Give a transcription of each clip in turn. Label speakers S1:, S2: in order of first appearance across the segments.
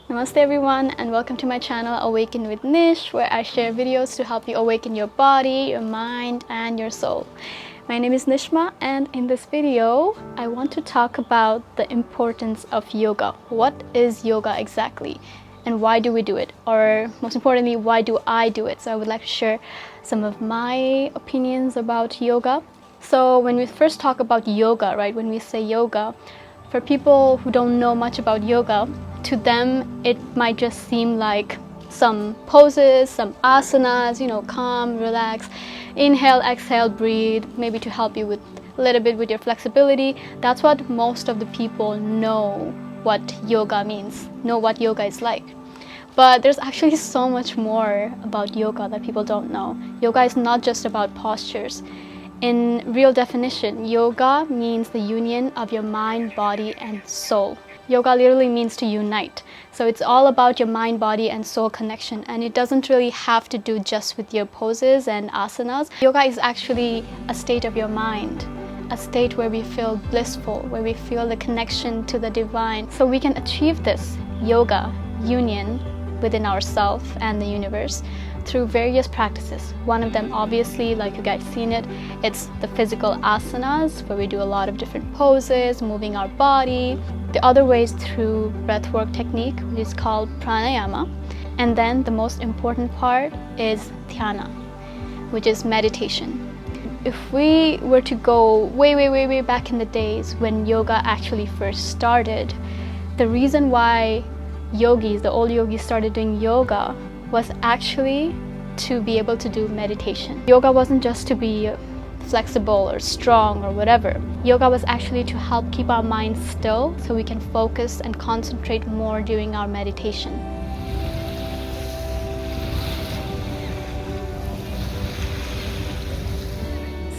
S1: Namaste everyone, and welcome to my channel Awaken with Nish, where I share videos to help you awaken your body, your mind and your soul. My name is Nishma, and in this video I want to talk about the importance of yoga. What is yoga exactly and why do we do it? Or most importantly, why do I do it? So I would like to share some of my opinions about yoga. So when we first talk about yoga, right, when we say yoga, for people who don't know much about yoga, to them it might just seem like some poses, some asanas, calm, relax, inhale, exhale, breathe, maybe to help you with a little bit with your flexibility. That's what most of the people know what yoga means, know what yoga is like. But there's actually so much more about yoga that people don't know. Yoga is not just about postures. In real definition, yoga means the union of your mind, body, and soul. Yoga literally means to unite. So it's all about your mind, body, and soul connection. And it doesn't really have to do just with your poses and asanas. Yoga is actually a state of your mind, a state where we feel blissful, where we feel the connection to the divine. So we can achieve this yoga union within ourselves and the universe through various practices. One of them, obviously, like you guys seen it, it's the physical asanas, where we do a lot of different poses, moving our body. The other way is through breathwork technique, which is called pranayama. And then the most important part is dhyana, which is meditation. If we were to go way back in the days when yoga actually first started, the reason why yogis, the old yogis, started doing yoga was actually to be able to do meditation. Yoga wasn't just to be flexible or strong or whatever. Yoga was actually to help keep our minds still so we can focus and concentrate more during our meditation.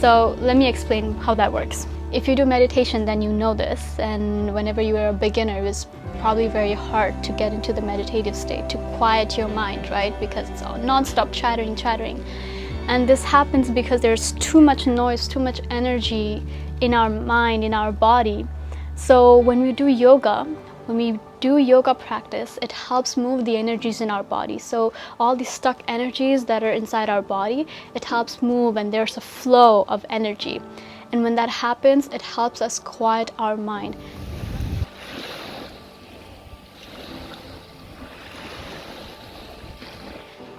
S1: So let me explain how that works. If you do meditation, then you know this, and whenever you were a beginner, it was probably very hard to get into the meditative state, to quiet your mind, right? Because it's all non-stop chattering. And this happens because there's too much noise, too much energy in our mind, in our body. So when we do yoga practice, it helps move the energies in our body. So all these stuck energies that are inside our body, it helps move, and there's a flow of energy. And when that happens, it helps us quiet our mind.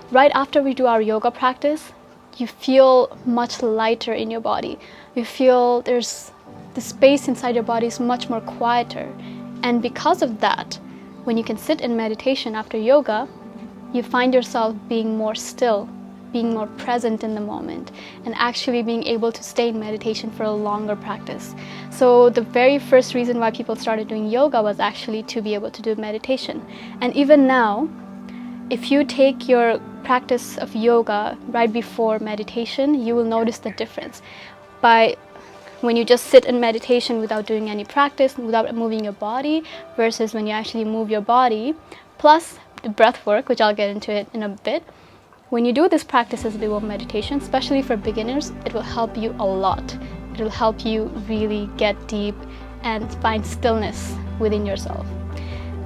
S1: Right after we do our yoga practice, you feel much lighter in your body. You feel there's the space inside your body is much more quieter. And because of that, when you can sit in meditation after yoga, you find yourself being more still, being more present in the moment, and actually being able to stay in meditation for a longer practice. So the very first reason why people started doing yoga was actually to be able to do meditation. And even now, if you take your practice of yoga right before meditation, you will notice the difference. When you just sit in meditation without doing any practice, without moving your body, versus when you actually move your body, plus the breath work, which I'll get into it in a bit. When you do this practice as before meditation, especially for beginners, it will help you a lot. It will help you really get deep and find stillness within yourself.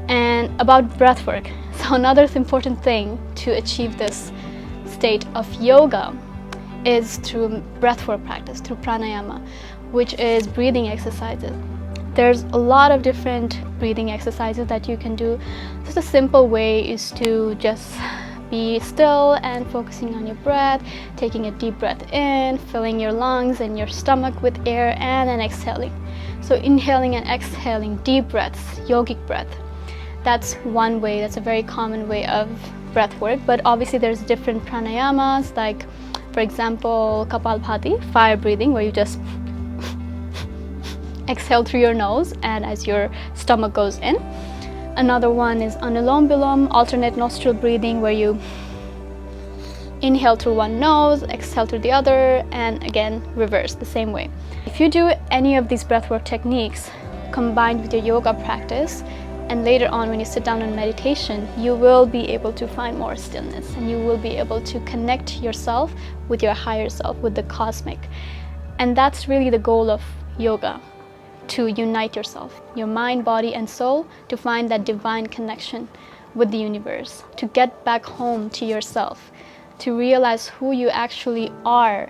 S1: And about breath work, so another important thing to achieve this state of yoga is through breathwork practice, through pranayama, which is breathing exercises. There's a lot of different breathing exercises that you can do. Just a simple way is to just be still and focusing on your breath, taking a deep breath in, filling your lungs and your stomach with air, and then exhaling. So inhaling and exhaling, deep breaths, yogic breath. That's one way, that's a very common way of breath work. But obviously there's different pranayamas, like for example Kapalbhati, fire breathing, where you just exhale through your nose and as your stomach goes in. Another one is Anulom Vilom, alternate nostril breathing, where you inhale through one nose, exhale through the other, and again reverse the same way. If you do any of these breathwork techniques combined with your yoga practice, and later on when you sit down in meditation, you will be able to find more stillness, and you will be able to connect yourself with your higher self, with the cosmic. And that's really the goal of yoga, to unite yourself, your mind, body, and soul, to find that divine connection with the universe, to get back home to yourself, to realize who you actually are.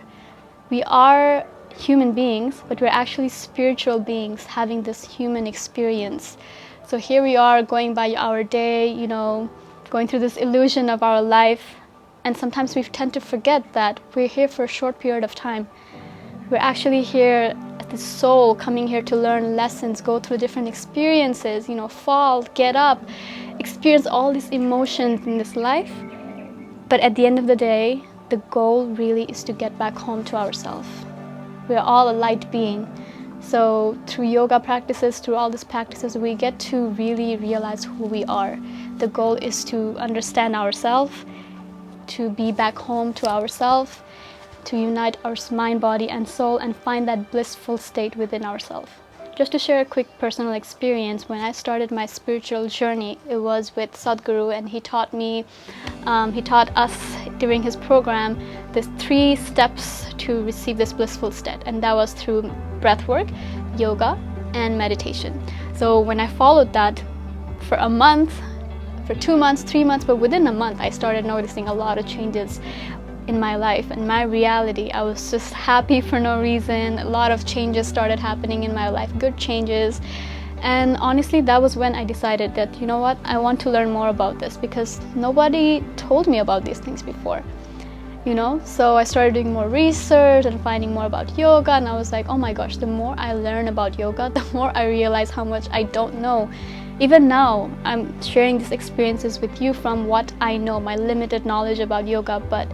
S1: We are human beings, but we're actually spiritual beings having this human experience. So here we are going by our day, you know, going through this illusion of our life. And sometimes we tend to forget that we're here for a short period of time. We're actually here as the soul, coming here to learn lessons, go through different experiences, you know, fall, get up, experience all these emotions in this life. But at the end of the day, the goal really is to get back home to ourselves. We're all a light being. So through yoga practices, through all these practices, we get to really realize who we are. The goal is to understand ourselves, to be back home to ourselves, to unite our mind, body, and soul, and find that blissful state within ourselves. Just to share a quick personal experience, when I started my spiritual journey, it was with Sadhguru, and he taught us during his program, there's 3 steps to receive this blissful state, and that was through breath work, yoga, and meditation. So when I followed that for a month, for 2 months, 3 months, but within a month, I started noticing a lot of changes in my life and my reality. I was just happy for no reason. A lot of changes started happening in my life, good changes. And honestly, that was when I decided that, you know what, I want to learn more about this, because nobody told me about these things before, you know. So I started doing more research and finding more about yoga, and I was like, oh my gosh, the more I learn about yoga, the more I realize how much I don't know. Even now, I'm sharing these experiences with you from what I know, my limited knowledge about yoga, but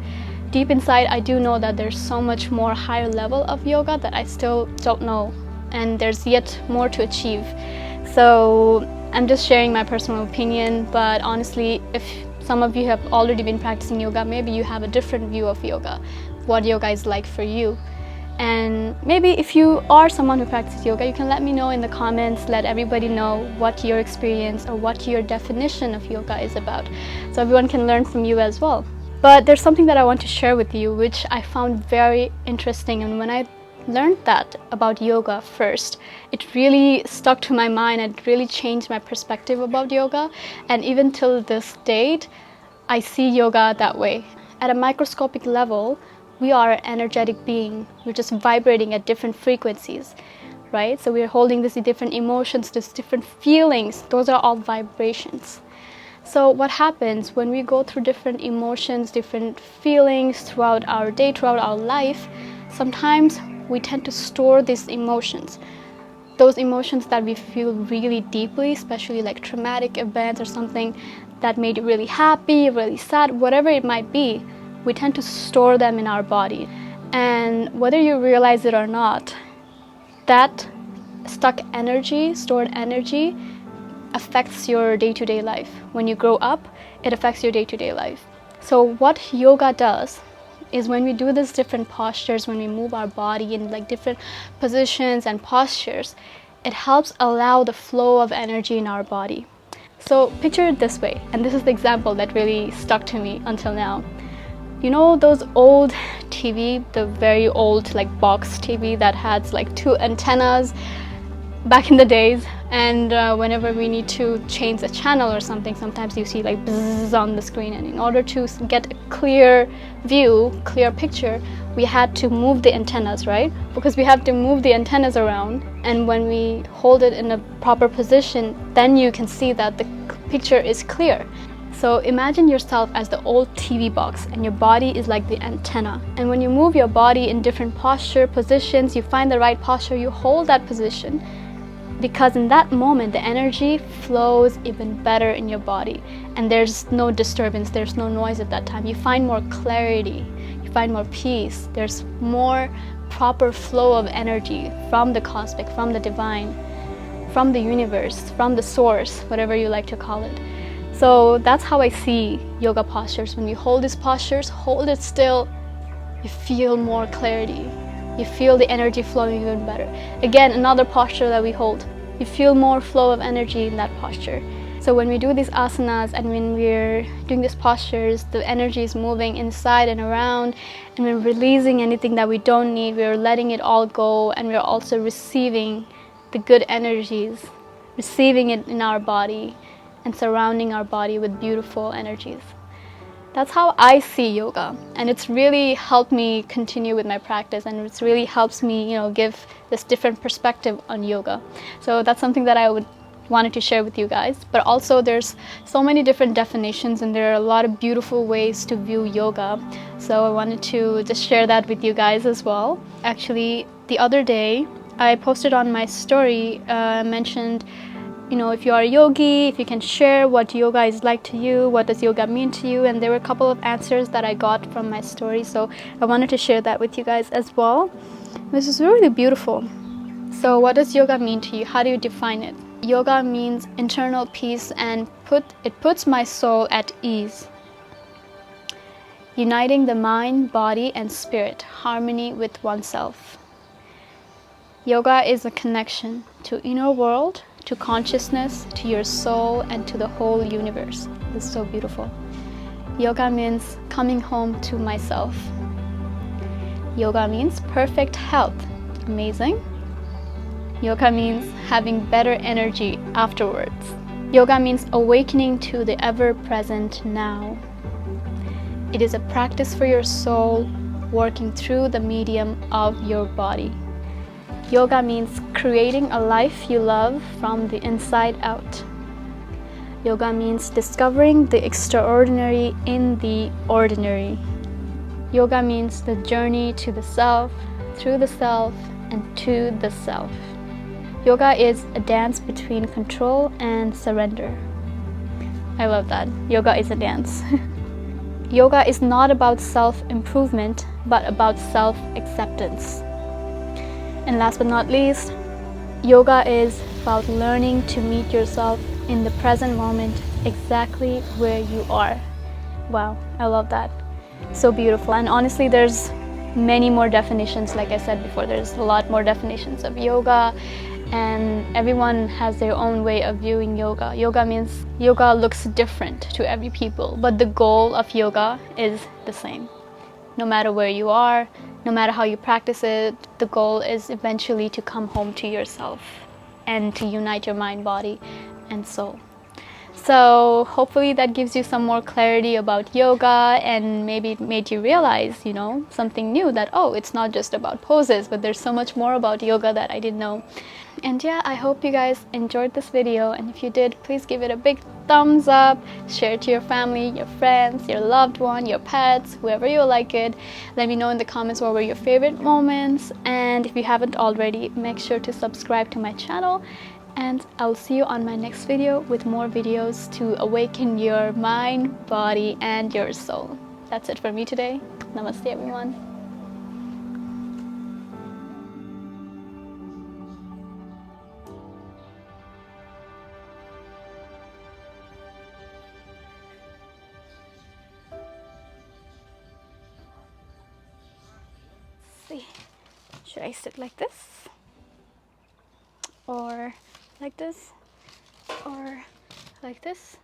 S1: deep inside, I do know that there's so much more higher level of yoga that I still don't know, and there's yet more to achieve. So I'm just sharing my personal opinion, but honestly, if some of you have already been practicing yoga, maybe you have a different view of yoga, what yoga is like for you. And maybe if you are someone who practices yoga, you can let me know in the comments, let everybody know what your experience or what your definition of yoga is about, so everyone can learn from you as well. But there's something that I want to share with you, which I found very interesting. And when I learned that about yoga first, it really stuck to my mind and it really changed my perspective about yoga. And even till this date, I see yoga that way. At a microscopic level, we are an energetic being. We're just vibrating at different frequencies, right? So we're holding these different emotions, these different feelings. Those are all vibrations. So what happens when we go through different emotions, different feelings throughout our day, throughout our life, sometimes we tend to store these emotions. Those emotions that we feel really deeply, especially like traumatic events or something that made you really happy, really sad, whatever it might be, we tend to store them in our body. And whether you realize it or not, that stuck energy, stored energy, affects your day-to-day life. When you grow up, it affects your day-to-day life. So what yoga does is, when we do these different postures, when we move our body in like different positions and postures, it helps allow the flow of energy in our body. So picture it this way, and this is the example that really stuck to me until now. You know those old TV, the very old like box TV that has like 2 antennas back in the days, and whenever we need to change the channel or something, sometimes you see like bzzz on the screen, and in order to get a clear view, clear picture, we had to move the antennas, right? Because we have to move the antennas around, and when we hold it in a proper position, then you can see that the picture is clear. So imagine yourself as the old TV box, and your body is like the antenna. And when you move your body in different posture, positions, you find the right posture, you hold that position, because in that moment the energy flows even better in your body, and there's no disturbance, there's no noise at that time. You find more clarity, you find more peace, there's more proper flow of energy from the cosmic, from the divine, from the universe, from the source, whatever you like to call it. So that's how I see yoga postures. When you hold these postures, hold it still, you feel more clarity. You feel the energy flowing even better. Again, another posture that we hold, you feel more flow of energy in that posture. So when we do these asanas and when we're doing these postures, the energy is moving inside and around, and we're releasing anything that we don't need. We're letting it all go, and we're also receiving the good energies, receiving it in our body, and surrounding our body with beautiful energies. That's how I see yoga, and it's really helped me continue with my practice, and it's really helps me, give this different perspective on yoga. So that's something that I wanted to share with you guys. But also there's so many different definitions, and there are a lot of beautiful ways to view yoga. So I wanted to just share that with you guys as well. Actually, the other day I posted on my story, mentioned, if you are a yogi, if you can share what yoga is like to you, what does yoga mean to you, and there were a couple of answers that I got from my story, so I wanted to share that with you guys as well. This is really beautiful. So what does yoga mean to you? How do you define it? Yoga means internal peace, and it puts my soul at ease, uniting the mind, body, and spirit, harmony with oneself. Yoga is a connection to inner world, to consciousness, to your soul, and to the whole universe. This is so beautiful. Yoga means coming home to myself. Yoga means perfect health. Amazing. Yoga means having better energy afterwards. Yoga means awakening to the ever-present now. It is a practice for your soul, working through the medium of your body. Yoga means creating a life you love from the inside out. Yoga means discovering the extraordinary in the ordinary. Yoga means the journey to the self, through the self, and to the self. Yoga is a dance between control and surrender. I love that. Yoga is a dance. Yoga is not about self-improvement, but about self-acceptance. And last but not least, yoga is about learning to meet yourself in the present moment, exactly where you are. Wow, I love that. So beautiful. And honestly, there's many more definitions. Like I said before, there's a lot more definitions of yoga, and everyone has their own way of viewing yoga. Yoga means yoga looks different to every people, but the goal of yoga is the same. No matter where you are, no matter how you practice it, the goal is eventually to come home to yourself and to unite your mind, body, and soul. So hopefully that gives you some more clarity about yoga, and maybe it made you realize, something new, that, oh, it's not just about poses, but there's so much more about yoga that I didn't know. And yeah, I hope you guys enjoyed this video, and if you did, please give it a big thumbs up, share it to your family, your friends, your loved one, your pets, whoever you like it. Let me know in the comments what were your favorite moments, and if you haven't already, make sure to subscribe to my channel, and I'll see you on my next video with more videos to awaken your mind, body, and your soul. That's it for me today. Namaste, everyone. See, should I sit like this, or like this, or like this?